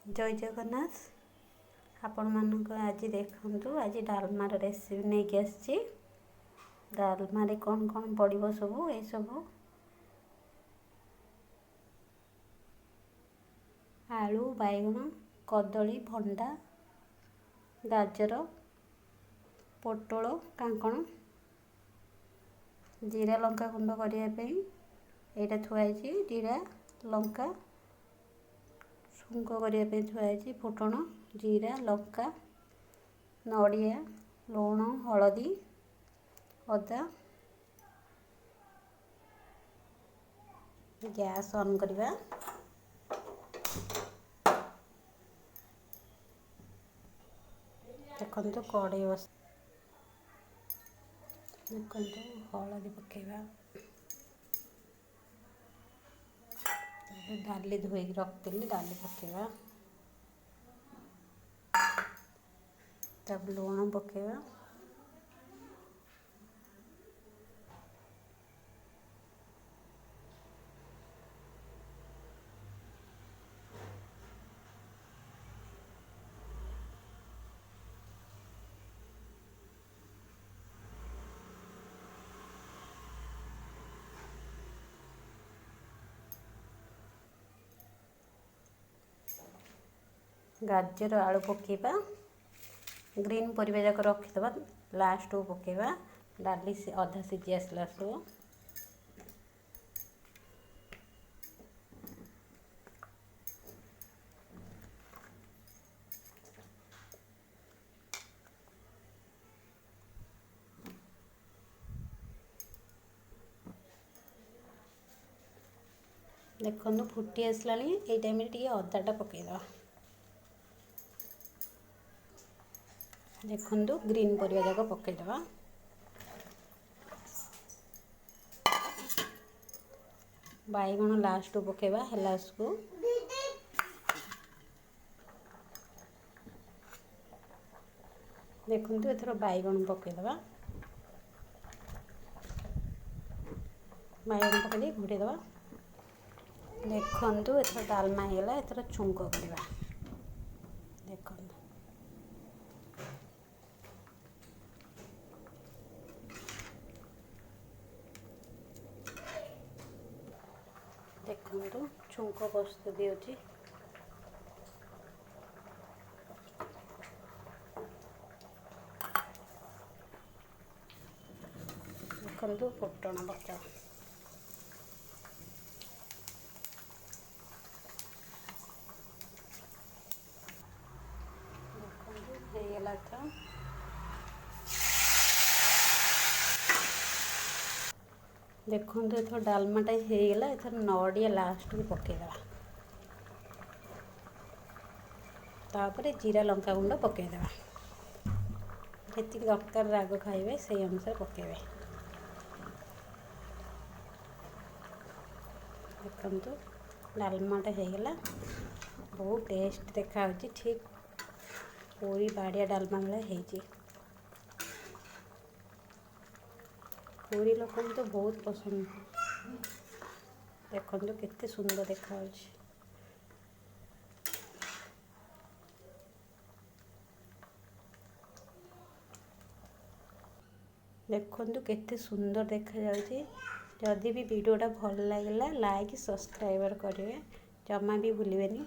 जय जगन्नाथ आपण मानक आज देखंतु आज डालमार रेसिपी नहीं के आछि। डालमारे कौन कौन पड़िबो सब ए सब आलू बैगन कदली भंडा गाजर पोटल कांकण जीरा लंका गुंड करने यहाँ थुआई जीरा लंका छुंक करने थुआई फुटण जीरा लंका नड़िया लुण हलदी अदा गैस ऑन करवा देखो कड़े बस देखो हलदी पकेवा डाली धोई रखी डाली पकेवा तब लुण पकेवा गाजर आलू पकेवा ग्रीन परिबा जाक रखिदबा लास्ट को पकेवा डाली से अधा सीझी आसला सब देखो फुटी आसला ये टाइम टी अदाटा पकईदबा देखो ग्रीन परिबा जाक पकईदबा बैगन लास्ट पकेवा हेलास को देखो एथर बैगन पकईदबा बैगन पकई घोड़ेदबा देखो एथर डालमा होगा एथर छुंक करवा देखो देखो छुंक प्रस्तुति होची देखो फुटण पका देखो तो देखो एथर डालमाटा होगा एथर नड़िया लास्ट को पकईदबा तापर जीरा लंका गुंड पकईदबा जी दरकार राग खाइबे से अनुसार पकेबे देखो डालमाटा होगा बहुत टेस्ट देखा ठीक पूरी बाड़िया डालमा भाई पूरी लोक तो बहुत पसंद देखो केते सुंदर देखा देखो केते सुंदर देखा जाउची। जदि भी वीडियोटा भल लगे लाइक सब्सक्राइब करेंगे जमा भी भूलें।